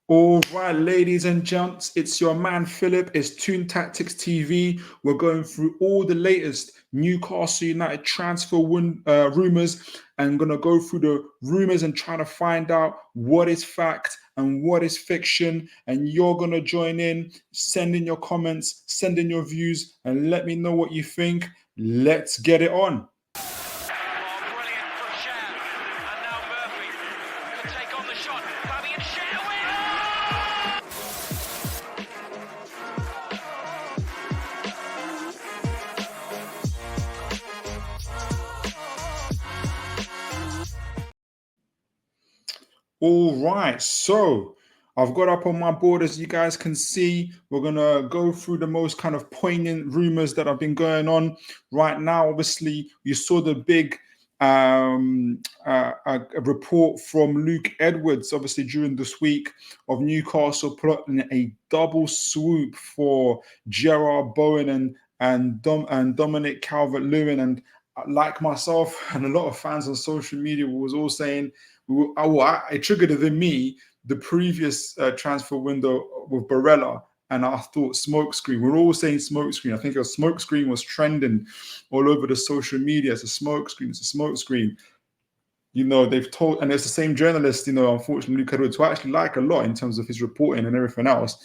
All right, ladies and gents, it's your man Philip. It's Toon Tactics TV. We're going through all the latest Newcastle United transfer rumors and going to go through the rumors and try to find out what is fact and what is fiction. And you're going to join in, send in your comments, send in your views, and let me know what you think. Let's get it on. Brilliant from Shea. And now Murphy could take on the shot. Fabian Shea win! All right, so I've got up on my board, as you guys can see. We're going to go through the most kind of poignant rumors that have been going on right now. Obviously, you saw the big a report from Luke Edwards, obviously during this week, of Newcastle plotting a double swoop for Jarrod Bowen and Dominic Calvert-Lewin. And like myself and a lot of fans on social media was all saying, it triggered within me the previous transfer window with Barella, and I thought smokescreen. We're all saying smokescreen. I think a smokescreen was trending all over the social media. It's a smokescreen. It's a smokescreen. You know, they've told, and it's the same journalist, you know, unfortunately, Luke Edwards, who I actually like a lot in terms of his reporting and everything else.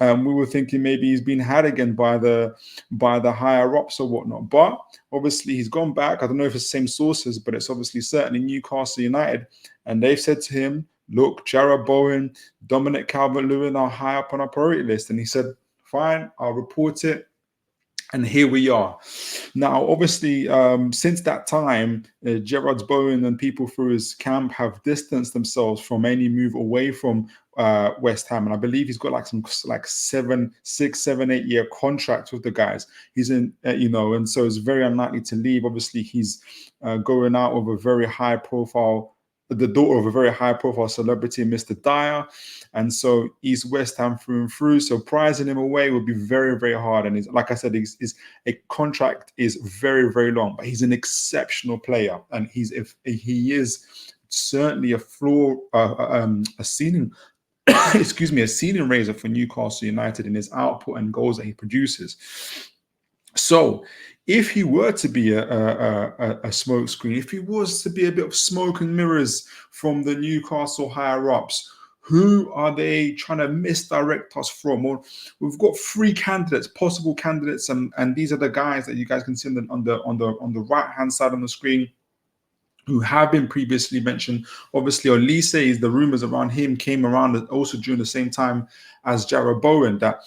We were thinking maybe he's been had again by the higher ups or whatnot. But obviously he's gone back. I don't know if it's the same sources, but it's obviously certainly Newcastle United. And they've said to him, look, Jarrod Bowen, Dominic Calvert-Lewin are high up on our priority list. And he said, fine, I'll report it. And here we are. Now, obviously, since that time, Jarrod Bowen and people through his camp have distanced themselves from any move away from West Ham. And I believe he's got like some 6, 7, 8 year contract with the guys. He's in, and so it's very unlikely to leave. Obviously, he's going out with a very high profile, the daughter of a very high-profile celebrity, Mr. Dyer, and so he's West Ham through and through. So prizing him away would be very, very hard. And like I said, a contract is very, very long. But he's an exceptional player, and he is certainly a floor, a ceiling. excuse me, a ceiling raiser for Newcastle United in his output and goals that he produces. So if he were to be a smokescreen, if he was to be a bit of smoke and mirrors from the Newcastle higher-ups, who are they trying to misdirect us from? Well, we've got 3 candidates, possible candidates, and these are the guys that you guys can see on the right-hand side on the screen, who have been previously mentioned. Obviously, Olise, is the rumors around him came around also during the same time as Jarrod Bowen, that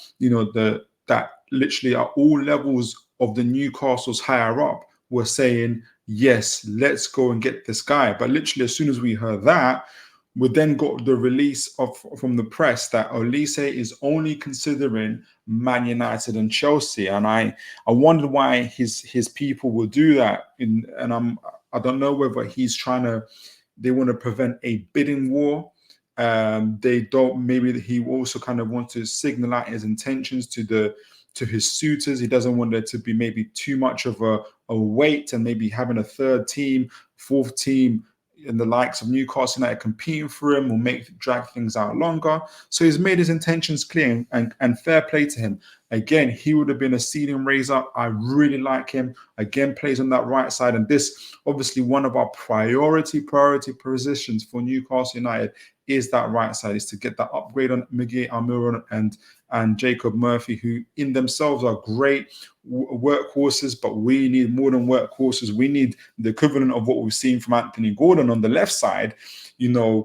that literally at all levels of the Newcastle's higher up were saying, yes, let's go and get this guy. But literally, as soon as we heard that, we then got the release from the press that Olise is only considering Man United and Chelsea. And I wondered why his people will do that. I don't know whether they want to prevent a bidding war. They don't, maybe he also kind of wants to signal out his intentions to his suitors. He doesn't want there to be maybe too much of a wait, and maybe having a 3rd team, 4th team in the likes of Newcastle United competing for him will drag things out longer. So he's made his intentions clear, and fair play to him. Again, he would have been a ceiling raiser. I really like him. Again, plays on that right side. And this, obviously, one of our priority positions for Newcastle United is that right side, is to get that upgrade on Miguel Almiron and Jacob Murphy, who in themselves are great workhorses, but we need more than workhorses. We need the equivalent of what we've seen from Anthony Gordon on the left side, 10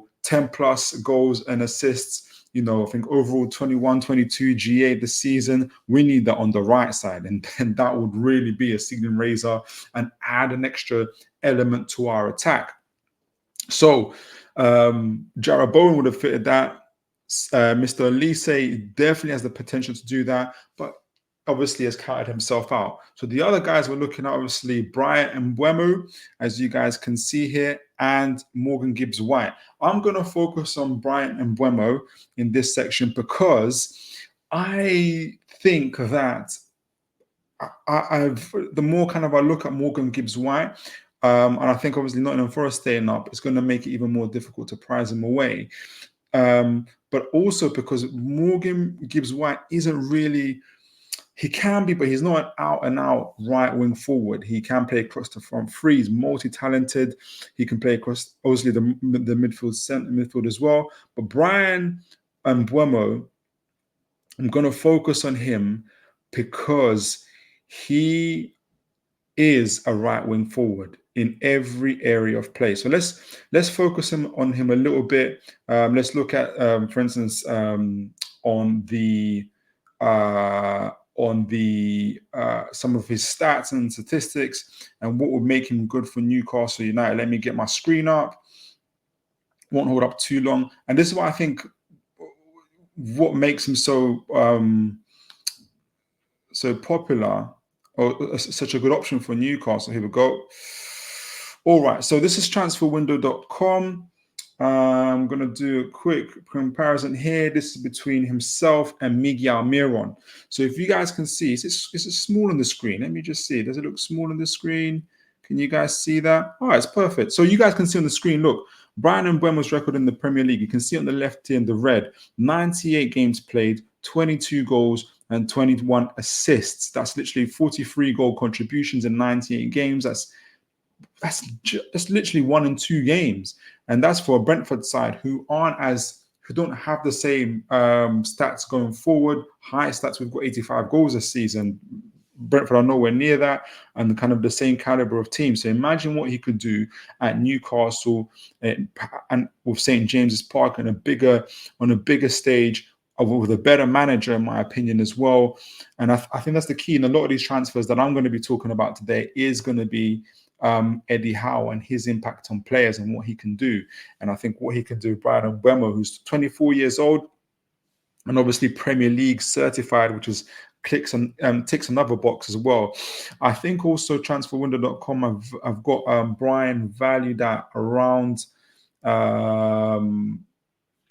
plus goals and assists. I think overall 21, 22 GA this season. We need that on the right side. And then that would really be a ceiling raiser and add an extra element to our attack. So Jarrod Bowen would have fitted that. Mr. Olise definitely has the potential to do that, but obviously has counted himself out. So the other guys we're looking at, obviously, Brian Mbeumo, as you guys can see here, and Morgan Gibbs-White. I'm going to focus on Brian Mbeumo in this section because I think that the more kind of I look at Morgan Gibbs-White, and I think obviously Nottingham Forest staying up, it's going to make it even more difficult to prize him away. but also because Morgan Gibbs-White isn't really. He can be, but he's not an out-and-out right-wing forward. He can play across the front three. He's multi-talented. He can play across, obviously, the midfield, centre midfield as well. But Brian Mbeumo, I'm going to focus on him because he is a right-wing forward in every area of play. So let's focus on him a little bit. Let's look at, for instance, on the some of his stats and statistics and what would make him good for Newcastle United. Let me get my screen up. Won't hold up too long. And this is what I think what makes him so so popular or such a good option for Newcastle. Here we go. All right, so this is transferwindow.com. I'm going to do a quick comparison here. This is between himself and Miguel Miron. So if you guys can see, is it small on the screen? Let me just see. Does it look small on the screen? Can you guys see that? Oh, it's perfect. So you guys can see on the screen, look, Brian Mbeumo's record in the Premier League. You can see on the left here in the red, 98 games played, 22 goals, and 21 assists. That's literally 43 goal contributions in 98 games. That's literally 1 in 2 games, and that's for a Brentford side who don't have the same stats going forward. High stats. We've got 85 goals this season. Brentford are nowhere near that, and kind of the same caliber of team. So imagine what he could do at Newcastle and with St James's Park on a bigger stage, with a better manager, in my opinion, as well. And I think that's the key in a lot of these transfers that I'm going to be talking about today is going to be Eddie Howe and his impact on players and what he can do. And I think what he can do, Brian Mbeumo, who's 24 years old and obviously Premier League certified, which is ticks another box as well. I think also transferwindow.com, I've got Brian valued at around,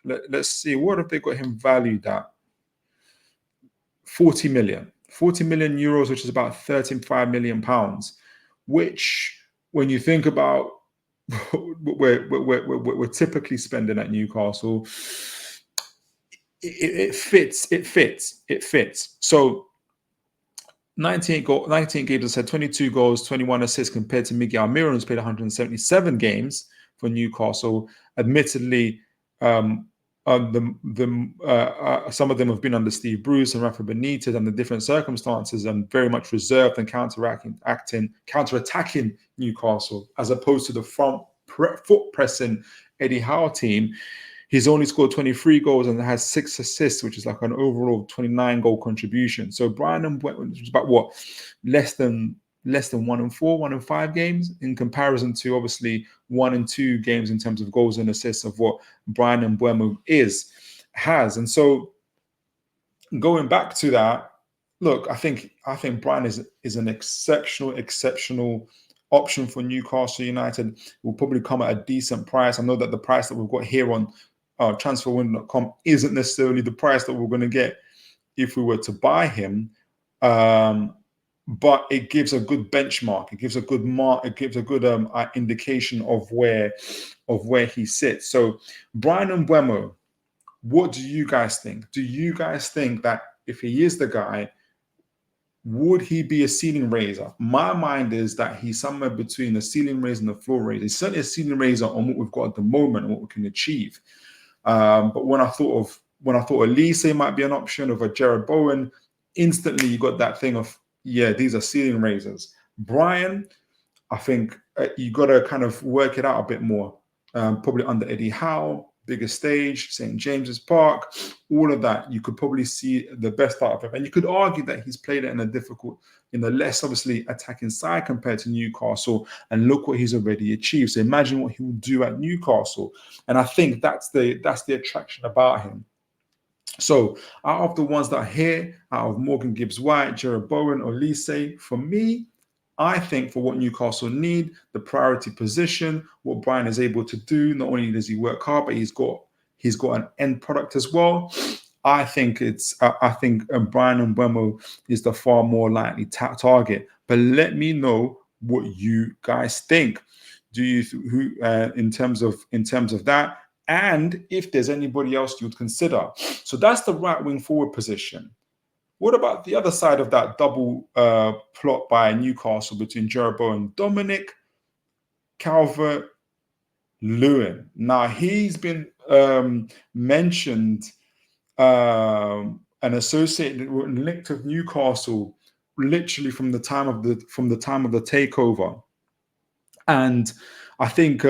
let's see, what have they got him valued at? 40 million euros, which is about 35 million pounds, which when you think about what we're typically spending at Newcastle, it fits. So 19 games, I said 22 goals, 21 assists compared to Miguel Miron, who's played 177 games for Newcastle. Admittedly, some of them have been under Steve Bruce and Rafa Benitez under different circumstances and very much reserved and counter-attacking Newcastle, as opposed to the foot pressing Eddie Howe team. He's only scored 23 goals and has 6 assists, which is like an overall 29 goal contribution. So Brian Mbeumo is about what, less than 1 in 4, 1 in 5 games in comparison to obviously 1 in 2 games in terms of goals and assists of what Brian Mbeumo has. And so going back to that, look, I think Brian is an exceptional option for Newcastle United. It will probably come at a decent price. I know that the price that we've got here on transferwindow.com isn't necessarily the price that we're going to get if we were to buy him. But it gives a good benchmark. It gives a good indication of where he sits. So Brian Mbeumo, what do you guys think? Do you guys think that if he is the guy, would he be a ceiling raiser? My mind is that he's somewhere between a ceiling raiser and a floor raiser. He's certainly a ceiling raiser on what we've got at the moment and what we can achieve. But when I thought Elise might be an option, of a Jarrod Bowen, instantly you got that thing of, yeah, these are ceiling raisers. Brian, I think you got to kind of work it out a bit more. Probably under Eddie Howe, bigger stage, St James's Park, all of that. You could probably see the best out of him. And you could argue that he's played it in the less obviously attacking side compared to Newcastle. And look what he's already achieved. So imagine what he will do at Newcastle. And I think that's the attraction about him. So out of the ones that are here, out of Morgan Gibbs-White, Jarrod Bowen, or Olise, for me, I think for what Newcastle need, the priority position, what Brian is able to do, not only does he work hard, but he's got an end product as well. I think Brian Mbeumo is the far more likely target. But let me know what you guys think. Do you in terms of that? and if there's anybody else you would consider. So that's the right wing forward position. What about the other side of that double plot by Newcastle between Jarrod Bowen, Dominic, Calvert, Lewin? Now he's been mentioned and associated linked with Newcastle literally from the time of the takeover. And I think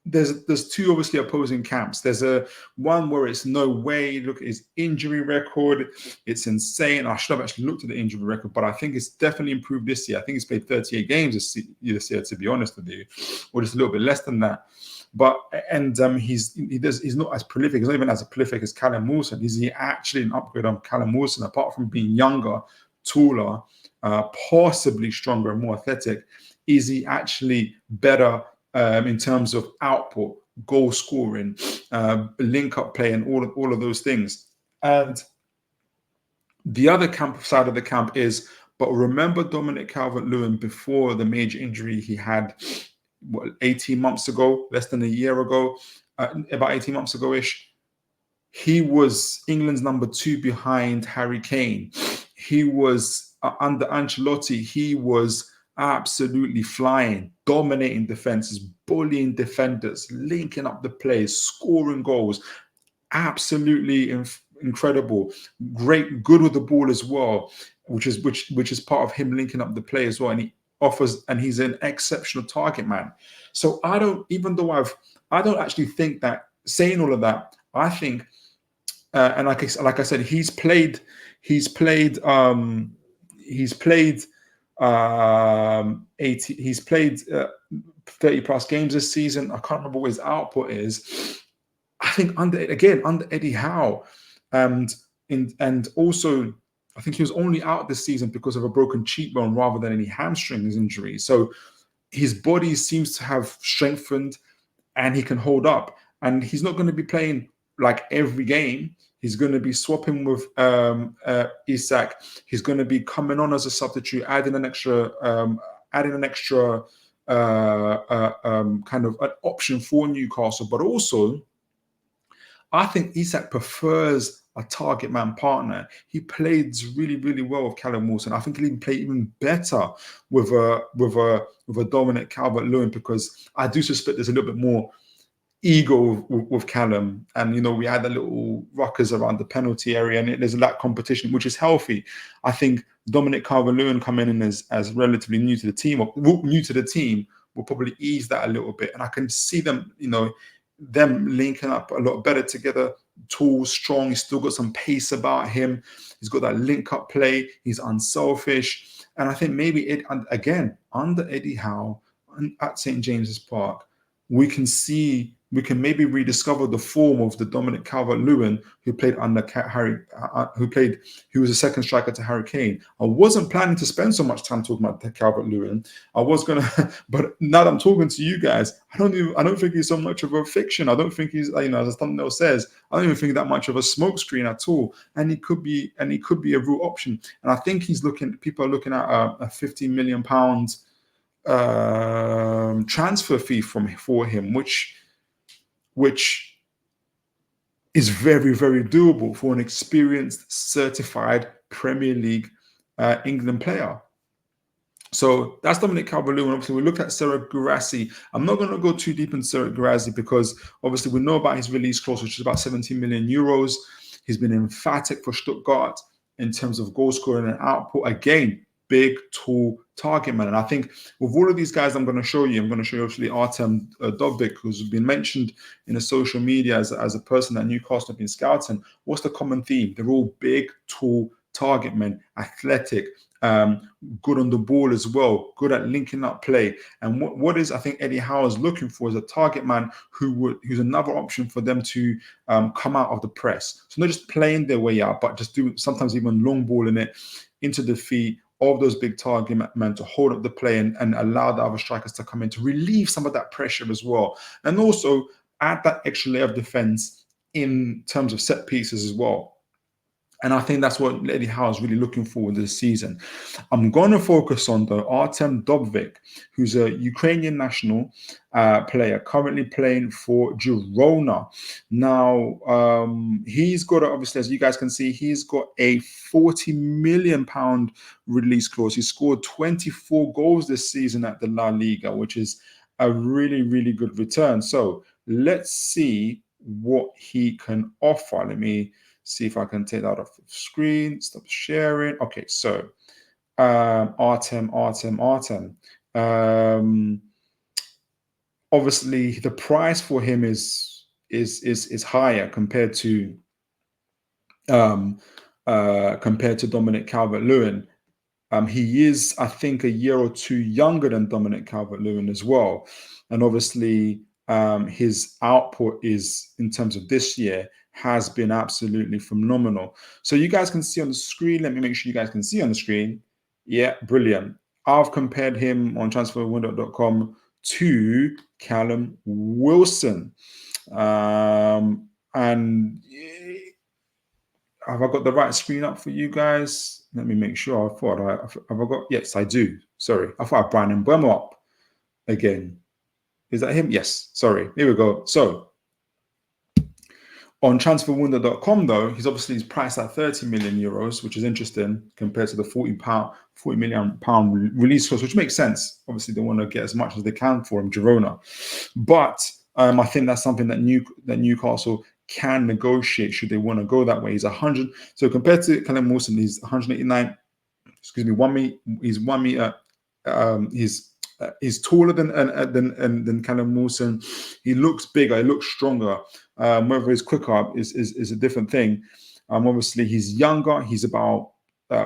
there's two obviously opposing camps. There's a one where it's no way. Look at his injury record; it's insane. I should have actually looked at the injury record, but I think it's definitely improved this year. I think he's played 38 games this year, to be honest with you, or just a little bit less than that. But he's not as prolific. He's not even as prolific as Callum Wilson. Is he actually an upgrade on Callum Wilson? Apart from being younger, taller, possibly stronger and more athletic, is he actually better in terms of output, goal scoring, link-up play, and all of those things? And the other side of the camp is, but remember Dominic Calvert-Lewin before the major injury he had, 18 months ago, less than a year ago, about 18 months ago-ish. He was England's number 2 behind Harry Kane. He was, under Ancelotti, he was absolutely flying, dominating defenses, bullying defenders, linking up the plays, scoring goals. Absolutely incredible. Good with the ball as well, which is part of him linking up the play as well. And he's an exceptional target man. So I don't actually think that, saying all of that, I think, and like I said, he's played 30 plus games this season. I can't remember what his output is. I think under Eddie Howe, and also I think he was only out this season because of a broken cheekbone rather than any hamstring injury. So his body seems to have strengthened and he can hold up. And he's not going to be playing like every game. He's going to be swapping with Isak. He's going to be coming on as a substitute, adding an extra kind of an option for Newcastle. But also, I think Isak prefers a target man partner. He plays really, really well with Callum Wilson. I think he'll even play even better with a Dominic Calvert-Lewin, because I do suspect there's a little bit more ego with Callum, and we had a little ruckus around the penalty area, and there's a lot of competition, which is healthy. I think Dominic Calvert-Lewin coming in as relatively new to the team will probably ease that a little bit, and I can see them, them linking up a lot better together. Tall, strong. He's still got some pace about him. He's got that link-up play. He's unselfish, and I think maybe under Eddie Howe at St. James's Park, we can maybe rediscover the form of the Dominic Calvert-Lewin who played under who was a second striker to Harry Kane. I wasn't planning to spend so much time talking about Calvert-Lewin. I was gonna, but now that I'm talking to you guys, I don't think he's so much of a fiction. I don't think he's, as the thumbnail says, I don't even think that much of a smokescreen at all. And he could be a real option. And I think people are looking at a £15 million transfer fee for him, which is very, very doable for an experienced, certified Premier League England player. So that's Dominic Calvert-Lewin. Obviously, we looked at Serhou Guirassy. I'm not going to go too deep in Serhou Guirassy because obviously we know about his release clause, which is about 17 million euros. He's been emphatic for Stuttgart in terms of goal scoring and output. Again, big, tall target man. And I think with all of these guys I'm going to show you obviously Artem, Dobvyk, who's been mentioned in the social media as a person that Newcastle have been scouting. What's the common theme? They're all big, tall target men, athletic, good on the ball as well, good at linking up play. And what is I think Eddie Howe is looking for is a target man who's another option for them to come out of the press. So not just playing their way out, but just do sometimes even long balling it into the feet of those big target men to hold up the play and allow the other strikers to come in to relieve some of that pressure as well. And also add that extra layer of defense in terms of set pieces as well. And I think that's what Eddie Howe is really looking forward to this season. I'm going to focus on the Artem Dobvyk, who's a Ukrainian national player currently playing for Girona. Now, he's got, obviously, as you guys can see, he's got a £40 million release clause. He scored 24 goals this season at the La Liga, which is a really, really good return. So let's see what he can offer. Let me see if I can take that off the screen. Stop sharing. Okay, so Artem. Obviously, the price for him is higher compared to Dominic Calvert-Lewin. He is, I think, a year or two younger than Dominic Calvert-Lewin as well, and obviously his output is, in terms of this year, has been absolutely phenomenal. So you guys can see on the screen. Let me make sure you guys can see on the screen. Yeah, brilliant. I've compared him on transferwindow.com to Callum Wilson. And have I got the right screen up for you guys? Let me make sure. Have I got? Yes, I do. Sorry, I thought I brought Mbeumo up again. Is that him? Yes. Sorry. Here we go. So on transferwindow.com, though, he's priced at 30 million euros, which is interesting compared to the 40 million pound release clause, which makes sense. Obviously, they want to get as much as they can for him, Girona. But I think that's something that Newcastle can negotiate should they want to go that way. He's 100. So compared to Callum Wilson, he's 189. Excuse me, 1 meter. He's 1 meter. He's taller than Callum Wilson. He looks bigger. He looks stronger. Whether he's quicker is a different thing. Obviously, he's younger. He's about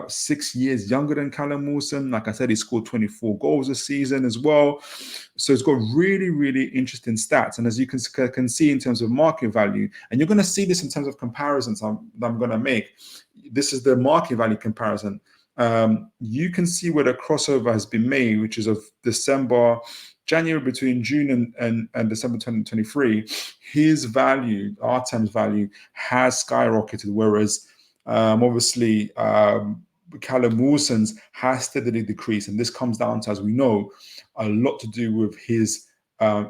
6 years younger than Callum Wilson. Like I said, he scored 24 goals this season as well. So he's got really, really interesting stats. And as you can see in terms of market value, and you're going to see this in terms of comparisons that I'm going to make. This is the market value comparison. You can see where the crossover has been made, which is of January between June and December 2023. His value, Artem's value, has skyrocketed, whereas obviously Callum Wilson's has steadily decreased. And this comes down to, as we know, a lot to do with his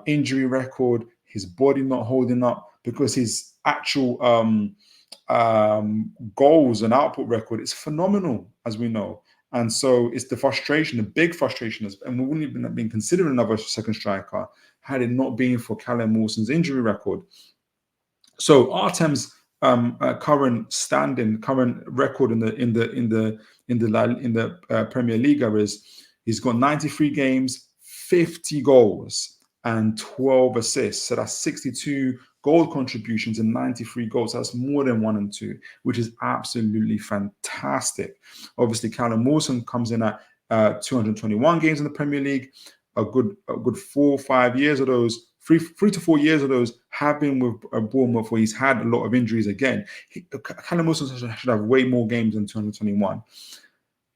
injury record, his body not holding up, because his actual goals and output record is phenomenal, as we know. And so it's the frustration, the big frustration, and we wouldn't even have been considering another second striker had it not been for Callum Wilson's injury record. So Artem's current record in the Premier League is he's got 93 games, 50 goals, and 12 assists. So that's 62 goal contributions and 93 goals. That's more than 1 and 2, which is absolutely fantastic. Obviously, Callum Wilson comes in at 221 games in the Premier League. A good 4 or 5 years of those, 3 to 4 years of those have been with Bournemouth, where he's had a lot of injuries again. Callum Wilson should have way more games than 221.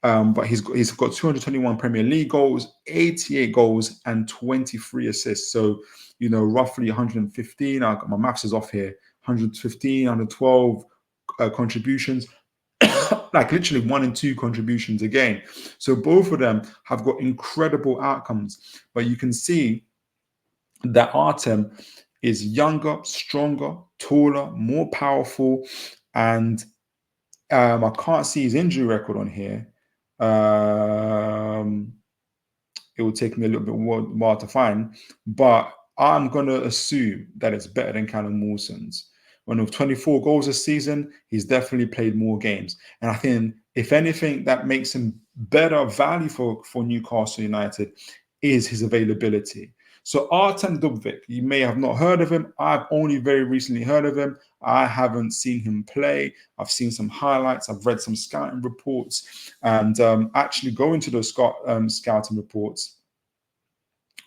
But he's got 221 Premier League goals, 88 goals, and 23 assists. So, roughly 115. My maths is off here. 115, 112 contributions. Like literally 1 and 2 contributions again. So both of them have got incredible outcomes. But you can see that Artem is younger, stronger, taller, more powerful, and I can't see his injury record on here. It will take me a little bit while to find, but I'm going to assume that it's better than Callum Wilson's. When with 24 goals this season, he's definitely played more games. And I think, if anything, that makes him better value for Newcastle United is his availability. So Artem Dobvyk, you may have not heard of him. I've only very recently heard of him. I haven't seen him play. I've seen some highlights. I've read some scouting reports. And actually going to those scouting reports,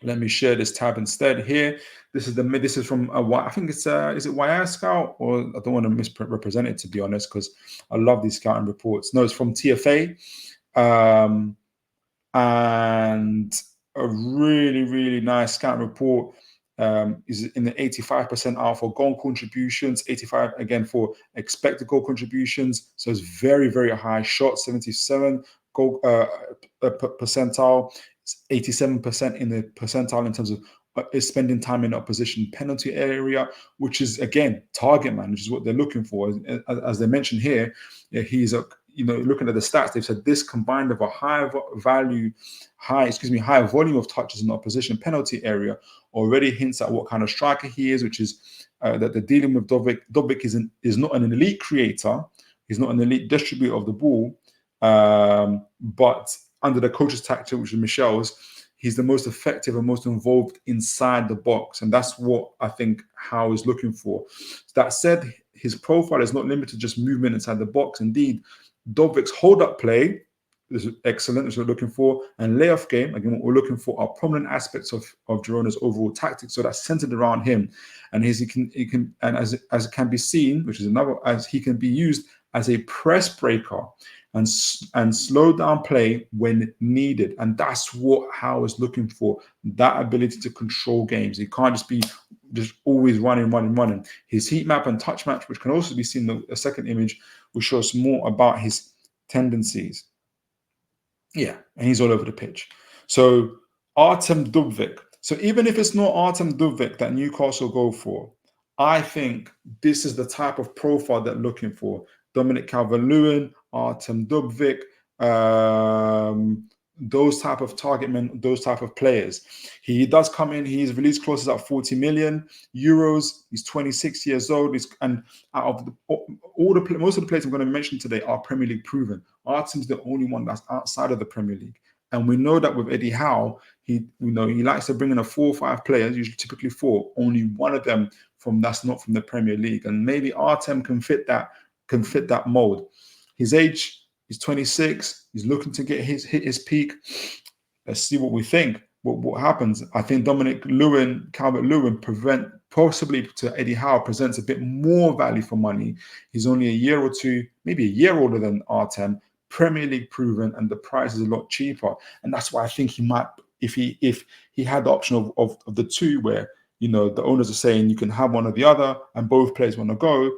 let me share this tab instead here. This is from I think it's is it YR Scout, or I don't want to misrepresent it, to be honest, because I love these scouting reports. No, it's from TFA, and a really, really nice scouting report. is in the 85 percentile for goal contributions, 85 again for expected goal contributions. So it's very, very high. Shot 77 goal percentile, 87% in the percentile in terms of is spending time in opposition penalty area, which is again target man, which is what they're looking for. As they mentioned here, he's a looking at the stats, they've said this combined of a high volume of touches in the opposition penalty area already hints at what kind of striker he is, which is that the dealing with Dobvyk. Dobvyk is not an elite creator, he's not an elite distributor of the ball, but under the coach's tactic, which is Michel's, he's the most effective and most involved inside the box. And that's what I think Howe is looking for. That said, his profile is not limited to just movement inside the box. Indeed, Dobvyk's hold-up play is excellent, which we're looking for. And layoff game, again, what we're looking for are prominent aspects of Girona's overall tactics. So that's centered around him. And as it can be seen, which is another, as he can be used as a press breaker and slow down play when needed. And that's what Howe is looking for, that ability to control games. He can't just be always running. His heat map and touch match, which can also be seen in the second image, will show us more about his tendencies. Yeah, and he's all over the pitch. So Artem Dobvyk. So even if it's not Artem Dobvyk that Newcastle go for, I think this is the type of profile they're looking for. Dominic Calvert-Lewin, Artem Dobvyk, those type of target men, those type of players. He does come in. His release clause is at 40 million euros. He's 26 years old. And out of most of the players I'm going to mention today are Premier League proven. Artem's the only one that's outside of the Premier League. And we know that with Eddie Howe, he likes to bring in 4 or 5 players, usually typically 4. Only one of them that's not from the Premier League. And maybe Artem can fit that mold. His age, he's 26. He's looking to hit his peak. Let's see what we think. What happens? I think Calvert-Lewin possibly to Eddie Howe presents a bit more value for money. He's only a year or two, maybe a year older than Artem, Premier League proven, and the price is a lot cheaper. And that's why I think he might, if he had the option of the two, where the owners are saying you can have one or the other, and both players want to go.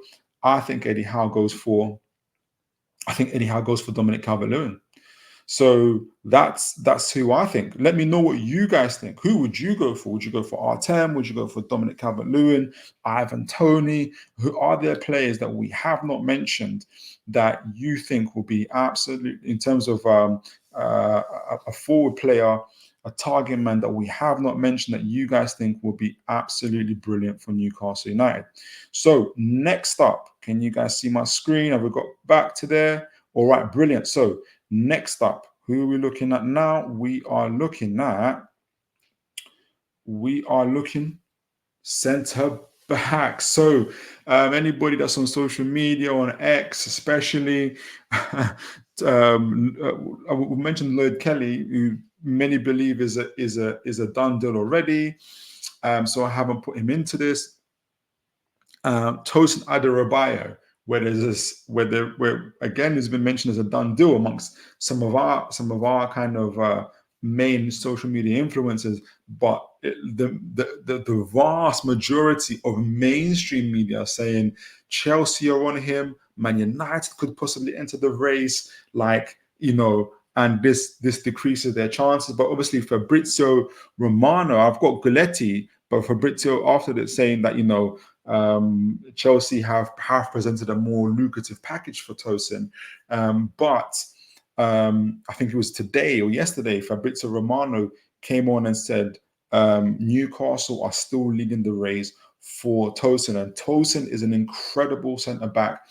I think Eddie Howe goes for Dominic Calvert-Lewin. So that's who I think. Let me know what you guys think. Who would you go for? Would you go for Artem? Would you go for Dominic Calvert-Lewin? Ivan Toney? Who are there players that we have not mentioned that you think will be absolutely, in terms of a forward player, a target man that we have not mentioned that you guys think will be absolutely brilliant for Newcastle United? So next up, can you guys see my screen? Have we got back to there? All right, brilliant. So next up, who are we looking at now? We are looking centre back. So anybody that's on social media, on X especially, I mentioned Lloyd Kelly, who many believe is a done deal already. So I haven't put him into this. Tosin Adarabioyo, where again has been mentioned as a done deal amongst some of our kind of main social media influencers, but the vast majority of mainstream media are saying Chelsea are on him, Man United could possibly enter the race, and this decreases their chances. But obviously Fabrizio Romano, I've got Guletti, but Fabrizio after that saying that Chelsea have presented a more lucrative package for Tosin, but I think it was today or yesterday, Fabrizio Romano came on and said Newcastle are still leading the race for Tosin, and Tosin is an incredible centre-back,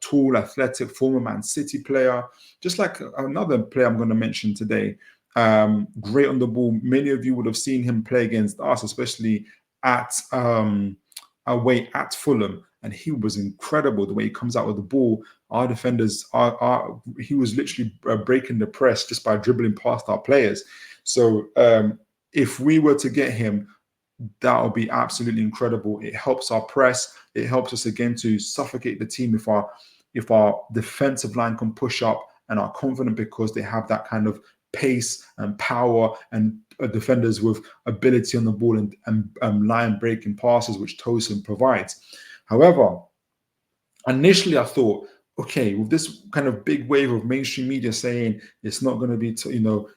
tall, athletic, former Man City player, just like another player I'm going to mention today. Great on the ball. Many of you would have seen him play against us, especially at away at Fulham, and he was incredible the way he comes out with the ball. Our defenders he was literally breaking the press just by dribbling past our players. So if we were to get him, that would be absolutely incredible. It helps our press. It helps us again to suffocate the team if our defensive line can push up and are confident because they have that kind of pace and power and defenders with ability on the ball and line breaking passes, which Tosin provides. However, initially I thought, okay, with this kind of big wave of mainstream media saying it's not going to be,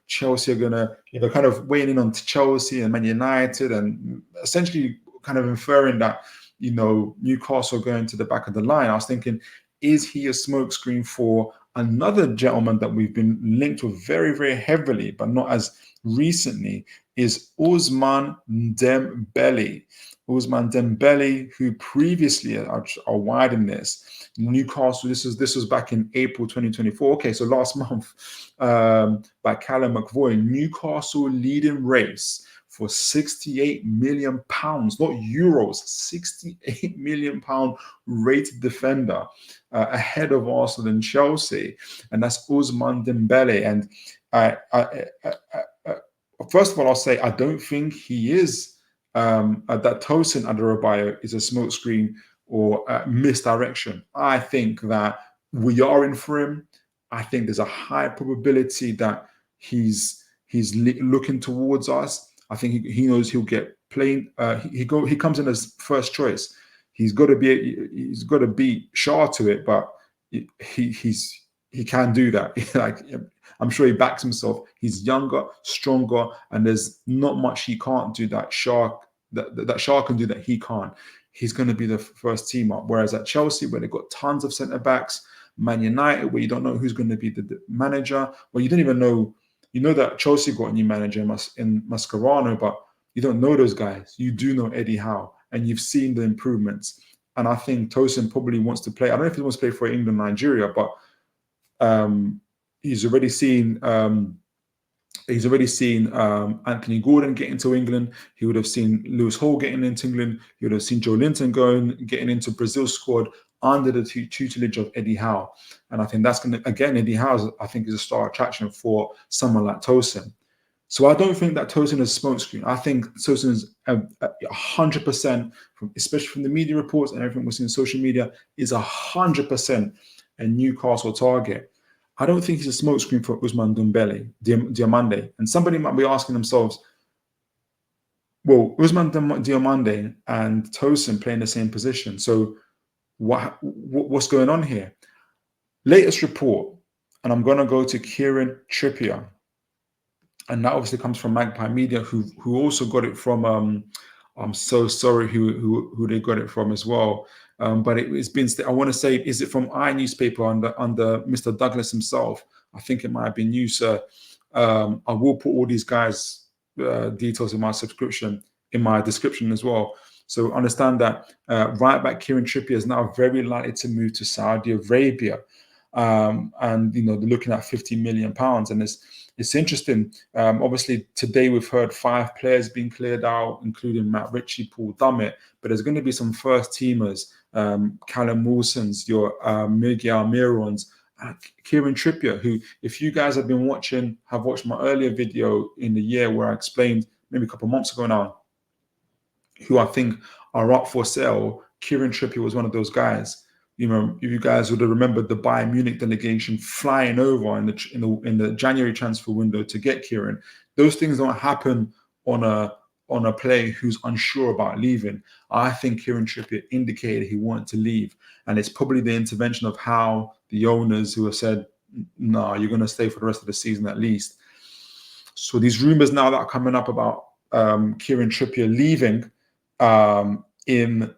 Chelsea are going to, kind of weighing in on Chelsea and Man United and essentially kind of inferring that, Newcastle going to the back of the line. I was thinking, is he a smokescreen for another gentleman that we've been linked with very, very heavily, but not as recently, is Ousmane Dembele. Ousmane Dembele, who previously, I'll widen this, Newcastle, this was back in April 2024. Okay, so last month, by Callum McVoy, Newcastle leading race for £68 million, not euros, £68 million rated defender ahead of Arsenal and Chelsea, and that's Ousmane Dembele. And first of all, I'll say I don't think he is that Tosin Adarabioyo is a smokescreen or misdirection. I think that we are in for him. I think there's a high probability that he's looking towards us. I think he knows he'll get playing. He comes in as first choice. He's got to beat Shah to it, but he can do that. Like, I'm sure he backs himself. He's younger, stronger, and there's not much he can't do that Shah can do that he can't. He's going to be the first team up. Whereas at Chelsea, where they've got tons of centre backs, Man United, where you don't know who's going to be the manager, well, you don't even know. You know that Chelsea got a new manager in Mascherano, but you don't know those guys. You do know Eddie Howe, and you've seen the improvements. And I think Tosin probably wants to play. I don't know if he wants to play for England, Nigeria, but he's already seen Anthony Gordon getting to England. He would have seen Lewis Hall getting into England. He would have seen Joe Linton getting into Brazil's squad under the tutelage of Eddie Howe. And I think that's going to, again, Eddie Howe, I think, is a star attraction for someone like Tosin. So I don't think that Tosin is smokescreen. I think Tosin is 100%, especially from the media reports and everything we're seeing on social media, is 100% a Newcastle target. I don't think he's a smokescreen for Ousmane Diomande. And somebody might be asking themselves, well, Ousmane Diomande and Tosin play in the same position. So what's going on here? Latest report, and I'm going to go to Kieran Trippier. And that obviously comes from Magpie Media, who also got it from, I'm so sorry who they got it from as well. But it's been, I want to say, is it from iNewspaper under Mr. Douglas himself? I think it might have been you, sir. I will put all these guys' details in my description as well. So understand that right back Kieran Trippier is now very likely to move to Saudi Arabia. And they're looking at £50 million. And it's interesting. Obviously, today we've heard 5 players being cleared out, including Matt Ritchie, Paul Dummett. But there's going to be some first teamers, Callum Wilson's, your Miguel Almiron's, Kieran Trippier, who, if you guys have watched my earlier video in the year where I explained, maybe a couple of months ago now, who I think are up for sale, Kieran Trippier was one of those guys. You guys would have remembered the Bayern Munich delegation flying over in the January transfer window to get Kieran. Those things don't happen on a player who's unsure about leaving. I think Kieran Trippier indicated he wanted to leave, and it's probably the intervention of how the owners who have said, "No, you're going to stay for the rest of the season at least." So these rumors now that are coming up about Kieran Trippier leaving in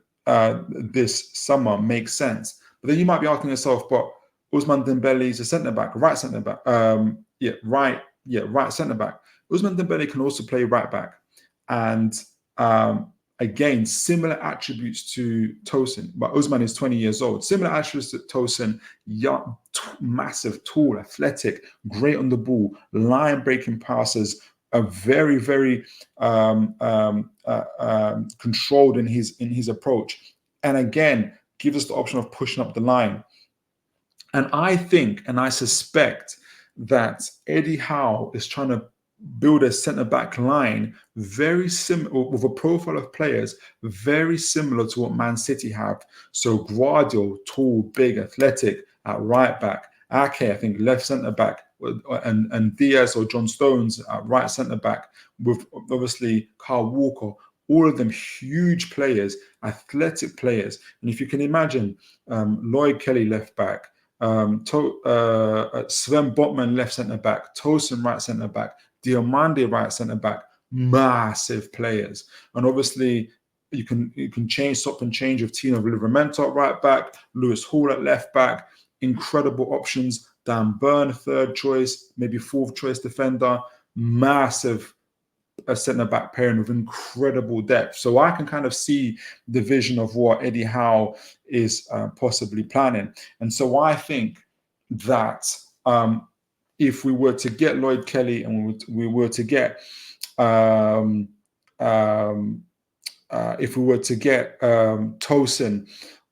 this summer makes sense. But then you might be asking yourself, but Ousmane Dembele is a centre-back, right centre-back. Right centre-back. Ousmane Dembele can also play right-back. And again, similar attributes to Tosin. But Ousmane is 20 years old. Similar attributes to Tosin, young, massive, tall, athletic, great on the ball, line-breaking passes, very, very controlled in his approach, and again gives us the option of pushing up the line. And I think, and I suspect, that Eddie Howe is trying to build a centre-back line very similar, with a profile of players very similar to what Man City have. So Guardiola, tall, big, athletic at right back. Ake, I think, left centre-back, and Diaz or John Stones at right centre back, with obviously Kyle Walker. All of them huge players, athletic players. And if you can imagine, Lloyd Kelly left back, Sven Botman left centre back, Tosin right centre back, Diomande right centre back, massive players. And obviously you can swap and change with Tino Livramento at right back, Lewis Hall at left back, incredible options. Dan Burn, third choice, maybe fourth choice defender, massive centre back pairing with incredible depth. So I can kind of see the vision of what Eddie Howe is possibly planning. And so I think that if we were to get Lloyd Kelly and we were to get Tosin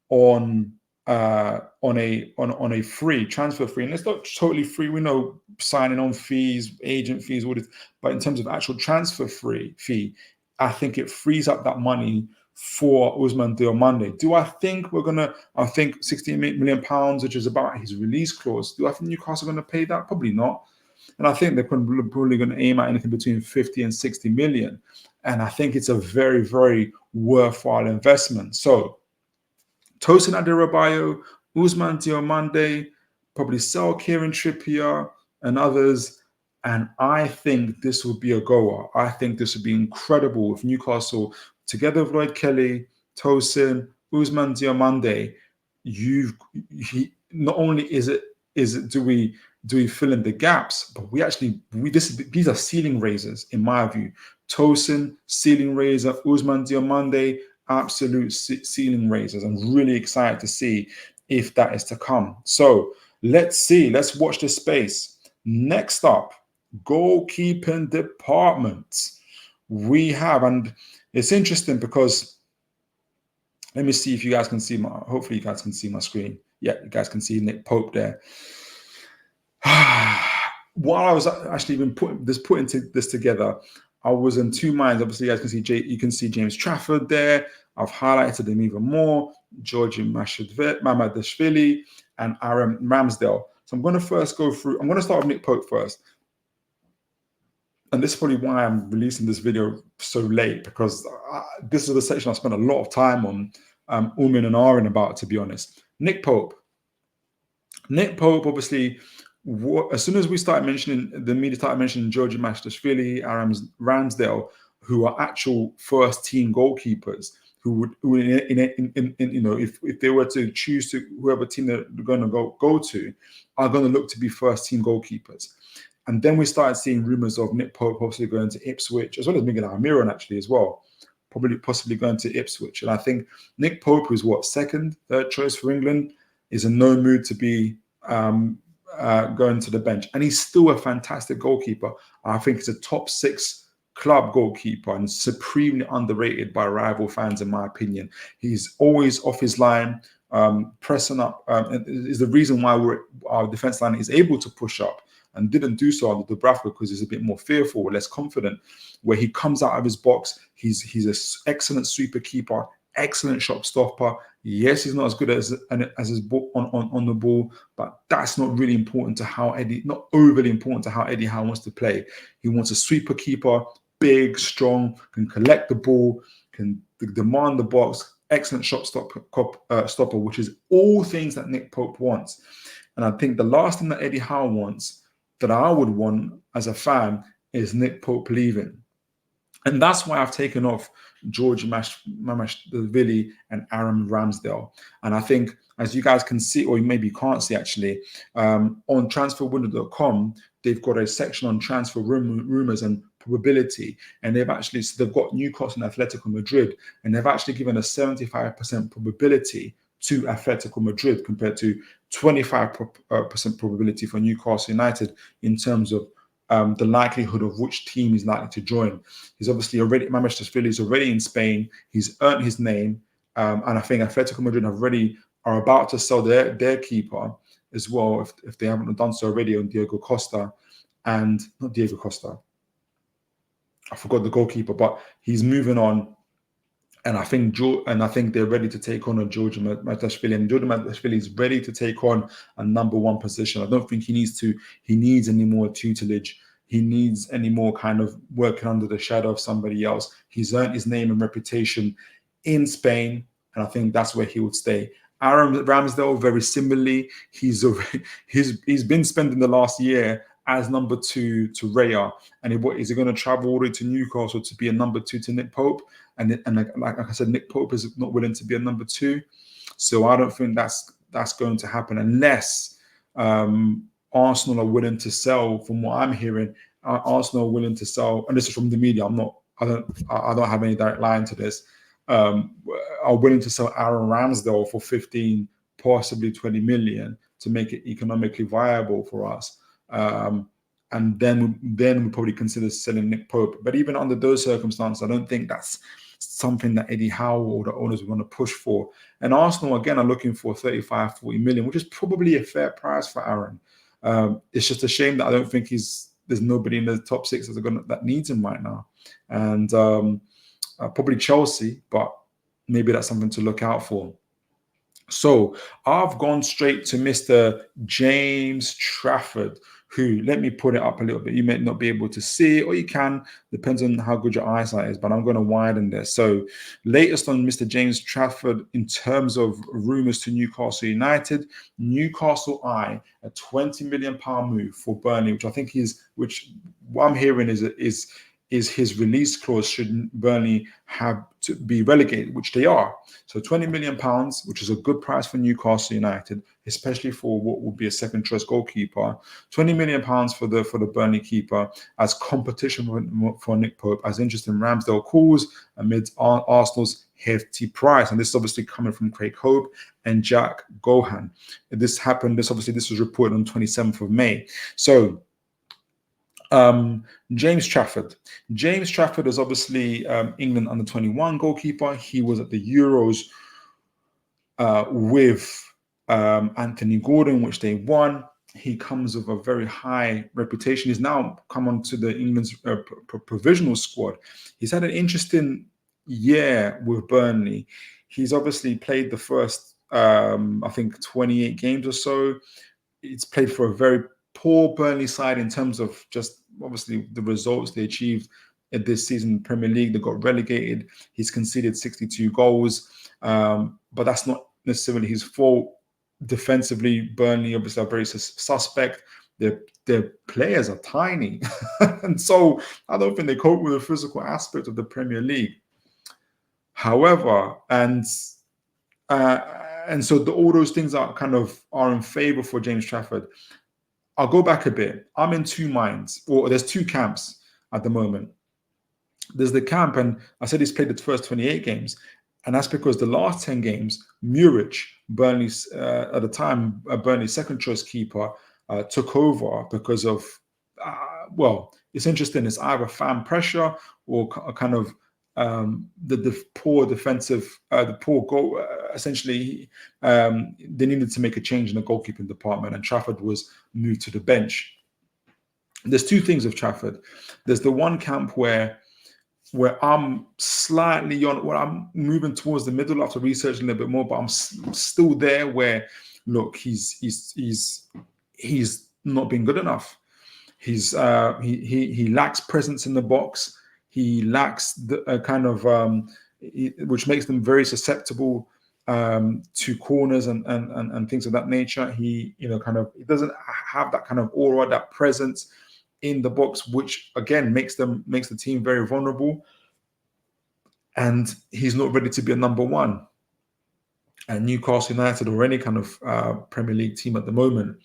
on a free transfer fee, and it's not totally free. We know signing on fees, agent fees, all this, but in terms of actual transfer fee, I think it frees up that money for Ousmane Diomande. Do I think I think 16 million pounds, which is about his release clause, do I think Newcastle are going to pay that? Probably not. And I think they're probably going to aim at anything between 50 and 60 million. And I think it's a very, very worthwhile investment. So Tosin Adebayo, Ousmane Diomande, probably sell Kieran Trippier and others. And I think this would be a goer. I think this would be incredible if Newcastle, together with Lloyd Kelly, Tosin, Ousmane Diomande, not only do we fill in the gaps, but these are ceiling raisers in my view. Tosin, ceiling raiser, Ousmane Diomande, absolute ceiling raisers. I'm really excited to see if that is to come. So let's watch this space. Next up, goalkeeping department. We have, and it's interesting because let me see if you guys can see hopefully you guys can see my screen. Yeah, you guys can see Nick Pope there. While I was actually even putting this together, I was in two minds. Obviously, you can see James Trafford there. I've highlighted him even more. Georgi Mamadashvilli and Artem Ramsdale. So I'm going to first go through. I'm going to start with Nick Pope first. And this is probably why I'm releasing this video so late, because this is the section I spent a lot of time on umming and ahhing about, to be honest. Nick Pope, obviously, as soon as we started mentioning, the media started mentioning Georgi Mamadashvilli, Artem Ramsdale, who are actual first team goalkeepers, if they were to choose to whoever team they're going to go to, are going to look to be first team goalkeepers. And then we started seeing rumours of Nick Pope possibly going to Ipswich, as well as Miguel Almiron actually as well, possibly going to Ipswich. And I think Nick Pope, who's third choice for England, is in no mood to be going to the bench. And he's still a fantastic goalkeeper. I think he's a top 6 club goalkeeper and supremely underrated by rival fans, in my opinion. He's always off his line, pressing up, is the reason why our defence line is able to push up, and didn't do so under Dobvyk because he's a bit more fearful, less confident. Where he comes out of his box, he's an excellent sweeper keeper, excellent shot stopper. Yes, he's not as good as his ball on the ball, but that's not really important to not overly important to how Eddie Howe wants to play. He wants a sweeper keeper, big, strong, can collect the ball, can demand the box, excellent shot stopper, which is all things that Nick Pope wants. And I think the last thing that Eddie Howe wants, that I would want as a fan, is Nick Pope leaving. And that's why I've taken off Georgi Mamadashvilli and Artem Ramsdale. And I think, as you guys can see, or maybe you can't see actually, on transferwindow.com, they've got a section on transfer rumours and probability. And they've got Newcastle and Atletico Madrid, and they've actually given a 75% probability to Atletico Madrid compared to 25% probability for Newcastle United in terms of the likelihood of which team is likely to join. He's obviously Mamadashvilli is already in Spain. He's earned his name. And I think Atletico Madrid are about to sell their keeper as well, if they haven't done so already, on Diego Costa. And not Diego Costa, I forgot the goalkeeper, but he's moving on. And I think they're ready to take on a George Mamadashvilli, and George Mamadashvilli is ready to take on a number one position. I don't think he needs any more tutelage. He needs any more kind of working under the shadow of somebody else. He's earned his name and reputation in Spain, and I think that's where he would stay. Aaron Ramsdale, very similarly, he's been spending the last year as number 2 to Raya, and is he going to travel all the way to Newcastle to be a number 2 to Nick Pope? And like I said, Nick Pope is not willing to be a number 2, so I don't think that's going to happen unless Arsenal are willing to sell. From what I'm hearing, Arsenal are willing to sell, and this is from the media. I don't have any direct line to this. Are willing to sell Aaron Ramsdale for 15, possibly 20 million to make it economically viable for us. And then we probably consider selling Nick Pope. But even under those circumstances, I don't think that's something that Eddie Howe or the owners are going to push for. And Arsenal, again, are looking for 35, 40 million, which is probably a fair price for Aaron. It's just a shame that I don't think there's nobody in the top 6 that needs him right now. And probably Chelsea, but maybe that's something to look out for. So I've gone straight to Mr. James Trafford, who, let me put it up a little bit. You may not be able to see it, or you can, depends on how good your eyesight is, but I'm going to widen this. So latest on Mr. James Trafford in terms of rumours to Newcastle United. Newcastle eye a £20 million move for Burnley, which what I'm hearing is his release clause should Burnley have to be relegated, which they are. So £20 million, which is a good price for Newcastle United, especially for what would be a second choice goalkeeper. £20 million for the Burnley keeper as competition for Nick Pope, as interest in Ramsdale cools amid Arsenal's hefty price. And this is obviously coming from Craig Hope and Jack Gaughan. This was reported on 27th of May. So James Trafford. James Trafford is obviously England under-21 goalkeeper. He was at the Euros with Anthony Gordon, which they won. He comes with a very high reputation. He's now come onto the England's provisional squad. He's had an interesting year with Burnley. He's obviously played the first, 28 games or so. It's played for a very poor Burnley side in terms of just obviously the results they achieved at this season in the Premier League. They got relegated. He's conceded 62 goals, but that's not necessarily his fault. Defensively, Burnley obviously are very suspect. Their players are tiny, and so I don't think they cope with the physical aspect of the Premier League. However, and so all those things are in favour for James Trafford. I'll go back a bit. I'm in two minds, or there's two camps at the moment. There's the camp, and I said he's played the first 28 games, and that's because the last 10 games, Muric, Burnley's at the time Burnley's second choice keeper, took over because of it's interesting. It's either fan pressure or kind of the poor defensive, the poor goal. Essentially, they needed to make a change in the goalkeeping department, and Trafford was moved to the bench. There's two things with Trafford. There's the one camp where I'm slightly on, where I'm moving towards the middle after researching a little bit more, but I'm still there. Where look, he's not been good enough. He lacks presence in the box. He lacks the which makes them very susceptible to corners and things of that nature. He doesn't have that kind of aura, that presence in the box, which again makes the team very vulnerable. And he's not ready to be a number one at Newcastle United or any kind of Premier League team at the moment.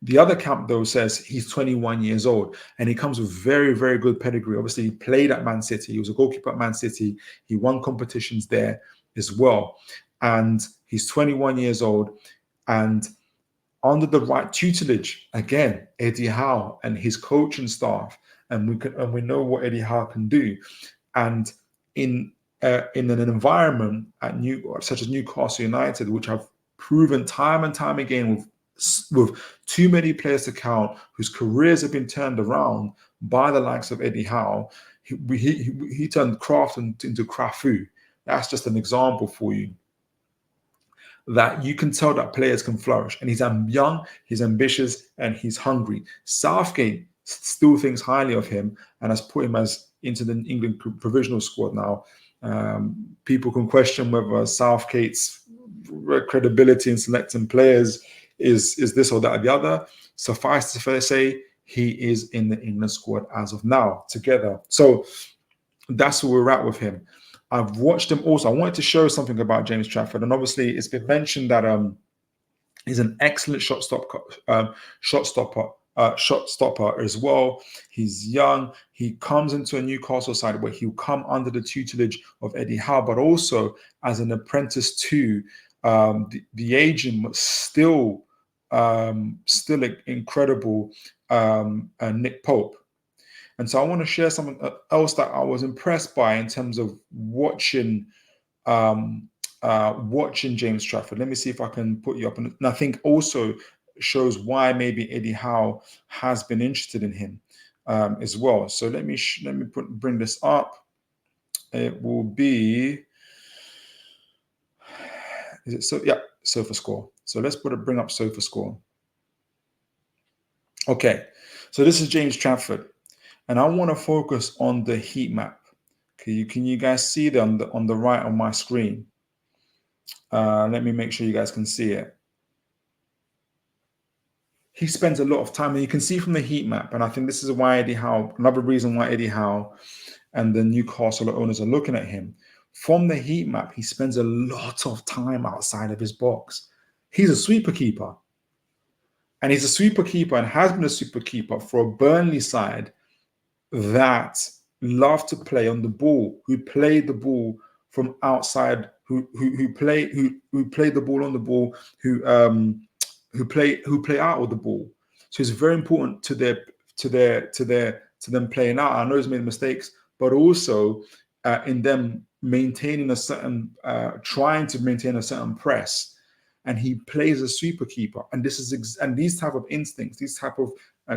The other camp, though, says he's 21 years old and he comes with very, very good pedigree. Obviously, he played at Man City. He was a goalkeeper at Man City. He won competitions there as well. And he's 21 years old and under the right tutelage, again, Eddie Howe and his coaching staff. And we know what Eddie Howe can do. And in an environment such as Newcastle United, which have proven time and time again with too many players to count, whose careers have been turned around by the likes of Eddie Howe. He turned Kraft into Krafu. That's just an example for you that you can tell that players can flourish. And he's young, he's ambitious, and he's hungry. Southgate still thinks highly of him and has put him as into the England provisional squad now. People can question whether Southgate's credibility in selecting players is this or that or the other. Suffice to say, he is in the England squad as of now, together. So that's where we're at with him. I've watched him also. I wanted to show something about James Trafford, and obviously it's been mentioned that he's an excellent shot stopper as well. He's young. He comes into a Newcastle side where he'll come under the tutelage of Eddie Howe, but also as an apprentice to the agent, but still incredible Nick Pope. And so I want to share something else that I was impressed by in terms of watching James Trafford. Let me see if I can put you up. And I think also shows why maybe Eddie Howe has been interested in him as well. So let me bring this up. It will be, is it so? Yeah, SofaScore. So let's bring up SofaScore. Okay, so this is James Trafford. And I want to focus on the heat map. Okay, can you guys see that on the right on my screen? Let me make sure you guys can see it. He spends a lot of time, and you can see from the heat map, and I think this is why Eddie Howe, another reason why Eddie Howe and the Newcastle owners are looking at him. From the heat map, he spends a lot of time outside of his box. He's a sweeper keeper. And he's a sweeper keeper and has been a sweeper keeper for a Burnley side that love to play on the ball, who play the ball from outside, who play the ball on the ball, who play out of the ball. So it's very important to them playing out. I know he's made mistakes, but also in them maintaining a certain, trying to maintain a certain press. And he plays a sweeper keeper, and these type of instincts, these type of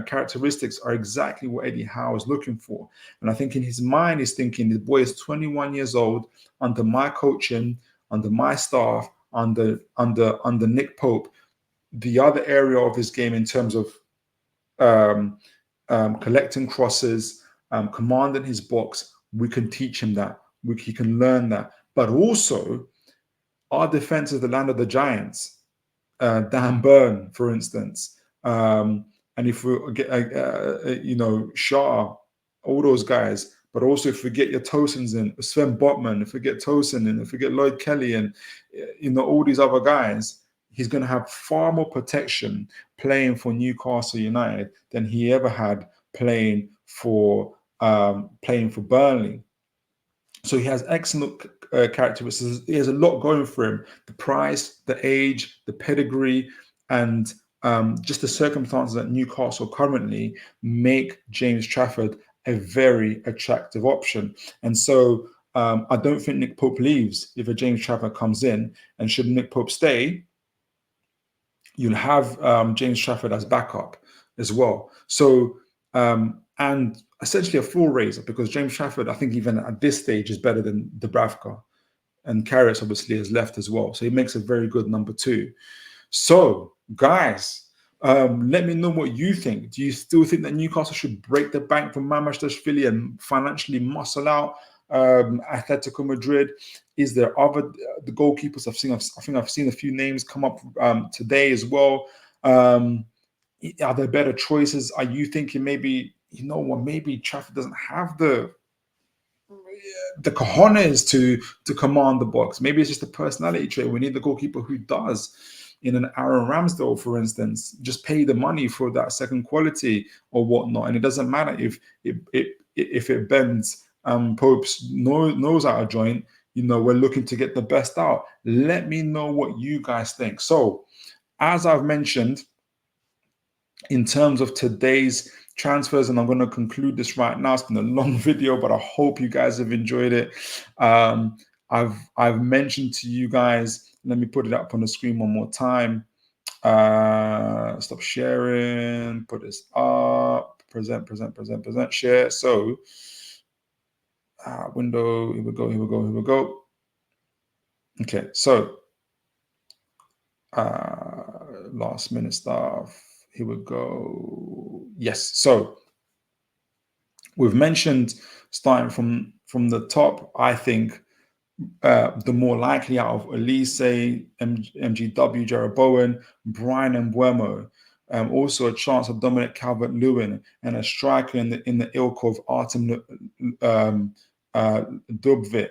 characteristics are exactly what Eddie Howe is looking for. And I think in his mind, he's thinking, the boy is 21 years old, under my coaching, under my staff, under Nick Pope. The other area of his game in terms of collecting crosses, commanding his box, we can teach him that. He can learn that. But also, our defense is the land of the giants. Dan Burn, for instance. And if we get, Shaw, all those guys, but also if we get your Tosins in, Sven Botman, if we get Tosin in, if we get Lloyd Kelly and, all these other guys, he's going to have far more protection playing for Newcastle United than he ever had playing for Burnley. So he has excellent characteristics. He has a lot going for him: the price, the age, the pedigree, and just the circumstances at Newcastle currently make James Trafford a very attractive option. And so I don't think Nick Pope leaves if a James Trafford comes in. And should Nick Pope stay, you'll have James Trafford as backup as well. So, and essentially a full raiser, because James Trafford, I think even at this stage, is better than Dobvyk. And Kieran obviously has left as well. So he makes a very good number 2. So, guys, let me know what you think. Do you still think that Newcastle should break the bank from Mamadashvilli and financially muscle out Atletico Madrid? Is there other the goalkeepers I think I've seen a few names come up today as well. Are there better choices? Are you thinking maybe, maybe Trafford doesn't have the cojones to command the box? Maybe it's just a personality trait. We need the goalkeeper who does. In an Aaron Ramsdale, for instance, just pay the money for that second quality or whatnot, and it doesn't matter if it bends Pope's nose out of joint. We're looking to get the best out. Let me know what you guys think. So, as I've mentioned, in terms of today's transfers, and I'm going to conclude this right now. It's been a long video, but I hope you guys have enjoyed it. I've mentioned to you guys. Let me put it up on the screen one more time. Stop sharing. Put this up. Present. Share. So, window. Here we go. Okay, so last minute stuff. Here we go. Yes, so we've mentioned starting from the top. I think the more likely out of Elise, MGW, Jarrod Bowen, Brian and Buemo. Also a chance of Dominic Calvert-Lewin and a striker in the ilk of Artem Dobvyk,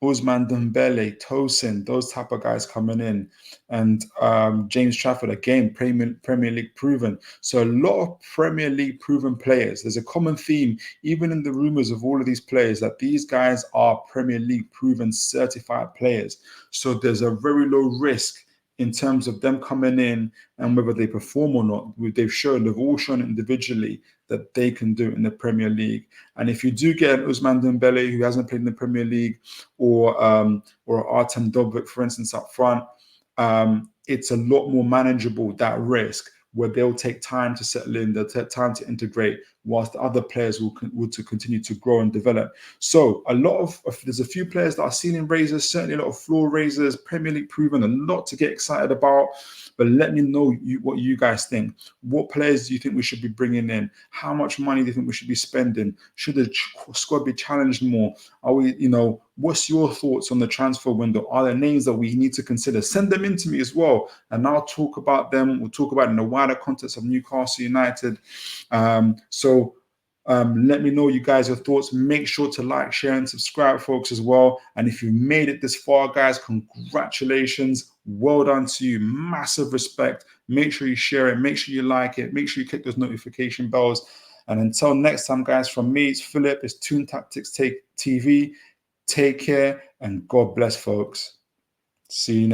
Usman Dembele, Tosin, those type of guys coming in, and James Trafford, again, Premier League proven. So a lot of Premier League proven players. There's a common theme, even in the rumours of all of these players, that these guys are Premier League proven certified players. So there's a very low risk in terms of them coming in and whether they perform or not. They've all shown individually that they can do it in the Premier League. And if you do get an Usman Dembele who hasn't played in the Premier League, or Artem Dobvyk, for instance, up front, it's a lot more manageable, that risk, where they'll take time to settle in, they'll take time to integrate, whilst the other players will to continue to grow and develop. So there's a few players that are ceiling raisers, certainly a lot of floor raisers, Premier League proven, a lot to get excited about. But let me know what you guys think. What players do you think we should be bringing in? How much money do you think we should be spending? Should the squad be challenged more? Are we, what's your thoughts on the transfer window? Are there names that we need to consider? Send them in to me as well, and I'll talk about them. We'll talk about it in the wider context of Newcastle United. Let me know, you guys, your thoughts. Make sure to like, share, and subscribe, folks, as well. And if you've made it this far, guys, congratulations. Well done to you. Massive respect. Make sure you share it. Make sure you like it. Make sure you click those notification bells. And until next time, guys, from me, it's Philip. It's Toon Tactics TV. Take care, and God bless, folks. See you next time.